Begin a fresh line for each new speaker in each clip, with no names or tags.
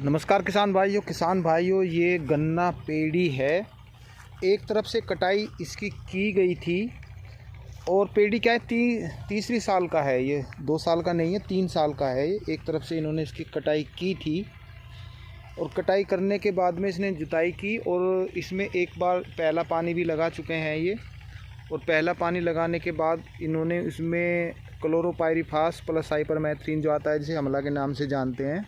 नमस्कार किसान भाइयों, ये गन्ना पेड़ी है। एक तरफ से कटाई इसकी की गई थी और पेड़ी क्या है, तीसरी साल का है ये, 2 साल का नहीं है, 3 साल का है ये। एक तरफ से इन्होंने इसकी कटाई की थी और कटाई करने के बाद में इसने जुताई की और इसमें एक बार पहला पानी भी लगा चुके हैं ये। और पहला पानी लगाने के बाद इन्होंने इसमें क्लोरोपाइरीफास प्लस साइपरमेथ्रिन जो आता है, जिसे हमला के नाम से जानते हैं,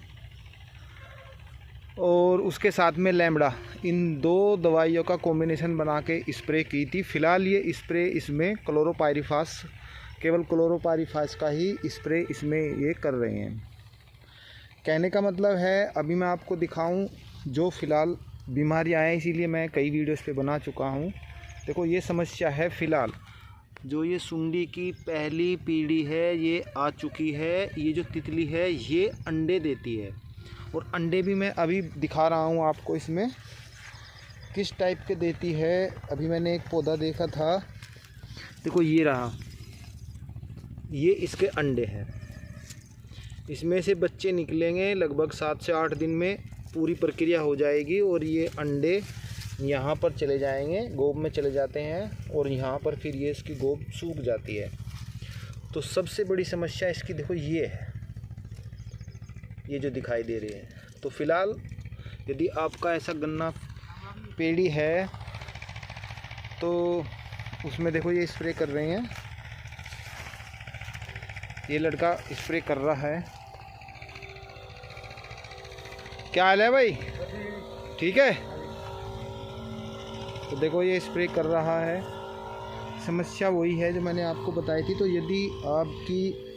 और उसके साथ में लैम्बडा, इन 2 दवाइयों का कॉम्बिनेशन बना के स्प्रे की थी। फ़िलहाल ये स्प्रे इसमें क्लोरोपाइरीफास, केवल क्लोरोपाइरीफास का ही स्प्रे इसमें ये कर रहे हैं। कहने का मतलब है, अभी मैं आपको दिखाऊं जो फ़िलहाल बीमारियां हैं, इसीलिए मैं कई वीडियोस पे बना चुका हूं। देखो, ये समस्या है फ़िलहाल जो ये सुंडी की पहली पीढ़ी है ये आ चुकी है। ये जो तितली है ये अंडे देती है और अंडे भी मैं अभी दिखा रहा हूँ आपको इसमें किस टाइप के देती है। अभी मैंने एक पौधा देखा था, देखो ये रहा, ये इसके अंडे हैं। इसमें से बच्चे निकलेंगे लगभग 7 से 8 दिन में, पूरी प्रक्रिया हो जाएगी और ये अंडे यहाँ पर चले जाएंगे, गोब में चले जाते हैं और यहाँ पर फिर ये इसकी गोब सूख जाती है। तो सबसे बड़ी समस्या इसकी देखो ये है, ये जो दिखाई दे रही है। तो फ़िलहाल यदि आपका ऐसा गन्ना पेड़ी है तो उसमें देखो ये स्प्रे कर रहे हैं, ये लड़का स्प्रे कर रहा है। क्या हाल है भाई, ठीक है? तो देखो ये स्प्रे कर रहा है। समस्या वही है जो मैंने आपको बताई थी। तो यदि आपकी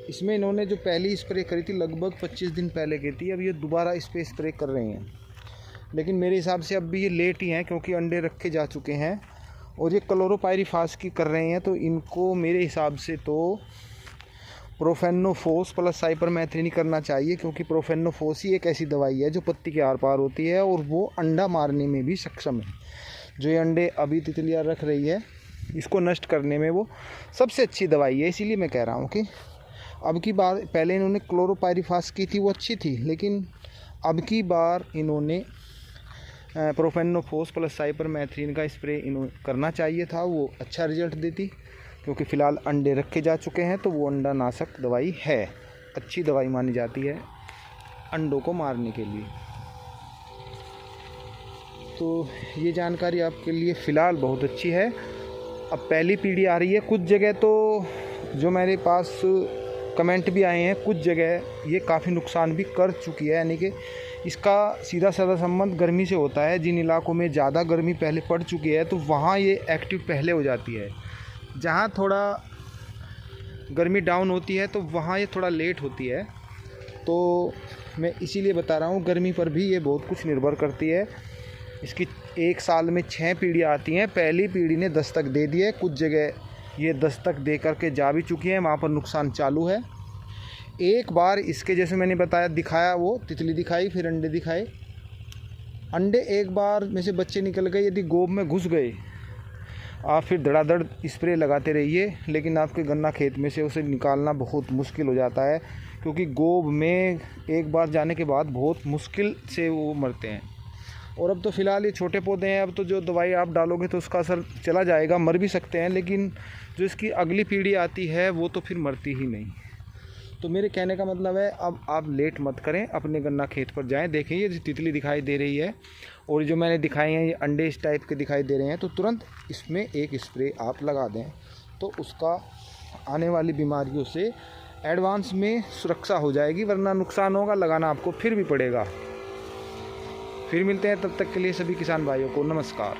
इसमें इन्होंने जो पहली स्प्रे करी थी लगभग 25 दिन पहले की थी, अब ये दोबारा इस पर स्प्रे कर रहे हैं। लेकिन मेरे हिसाब से अब भी ये लेट ही हैं, क्योंकि अंडे रखे जा चुके हैं और ये क्लोरोपाइरीफास की कर रहे हैं। तो इनको मेरे हिसाब से तो प्रोफेनोफोस प्लस साइपरमेथ्रिन करना चाहिए, क्योंकि प्रोफेनोफोस ही एक ऐसी दवाई है जो पत्ती के आर पार होती है और वो अंडा मारने में भी सक्षम है। जो ये अंडे अभी तितलियाँ रख रही है, इसको नष्ट करने में वो सबसे अच्छी दवाई है। इसीलिए मैं कह रहा हूँ कि अब की बार, पहले इन्होंने क्लोरोपाइरीफास की थी, वो अच्छी थी, लेकिन अब की बार इन्होंने प्रोफेनोफोस प्लस साइपरमेथ्रिन का स्प्रे करना चाहिए था। वो अच्छा रिजल्ट देती, क्योंकि फ़िलहाल अंडे रखे जा चुके हैं। तो वो अंडा नाशक दवाई है, अच्छी दवाई मानी जाती है अंडों को मारने के लिए। तो ये जानकारी आपके लिए फ़िलहाल बहुत अच्छी है। अब पहली पीढ़ी आ रही है। कुछ जगह तो जो मेरे पास कमेंट भी आए हैं, कुछ जगह ये काफ़ी नुकसान भी कर चुकी है। यानी कि इसका सीधा साधा संबंध गर्मी से होता है। जिन इलाकों में ज़्यादा गर्मी पहले पड़ चुकी है तो वहाँ ये एक्टिव पहले हो जाती है। जहाँ थोड़ा गर्मी डाउन होती है तो वहाँ ये थोड़ा लेट होती है। तो मैं इसीलिए बता रहा हूँ, गर्मी पर भी ये बहुत कुछ निर्भर करती है। इसकी 1 साल में 6 पीढ़ियाँ आती हैं। पहली पीढ़ी ने दस्तक दे दी है, कुछ जगह ये दस्तक दे करके जा भी चुकी हैं, वहाँ पर नुकसान चालू है। एक बार इसके जैसे मैंने बताया, दिखाया, वो तितली दिखाई, फिर अंडे दिखाए। अंडे एक बार में से बच्चे निकल गए, यदि गोब में घुस गए, आप फिर धड़ाधड़ स्प्रे लगाते रहिए, लेकिन आपके गन्ना खेत में से उसे निकालना बहुत मुश्किल हो जाता है, क्योंकि गोब में एक बार जाने के बाद बहुत मुश्किल से वो मरते हैं। और अब तो फ़िलहाल ये छोटे पौधे हैं, अब तो जो दवाई आप डालोगे तो उसका असर चला जाएगा, मर भी सकते हैं, लेकिन जो इसकी अगली पीढ़ी आती है वो तो फिर मरती ही नहीं। तो मेरे कहने का मतलब है, अब आप लेट मत करें, अपने गन्ना खेत पर जाएं, देखें ये तितली दिखाई दे रही है और जो मैंने दिखाए हैं ये अंडे इस टाइप के दिखाई दे रहे हैं, तो तुरंत इसमें एक स्प्रे आप लगा दें, तो उसका आने वाली बीमारियों से एडवांस में सुरक्षा हो जाएगी। वरना नुकसान होगा, लगाना आपको फिर भी पड़ेगा। फिर मिलते हैं, तब तक के लिए सभी किसान भाइयों को नमस्कार।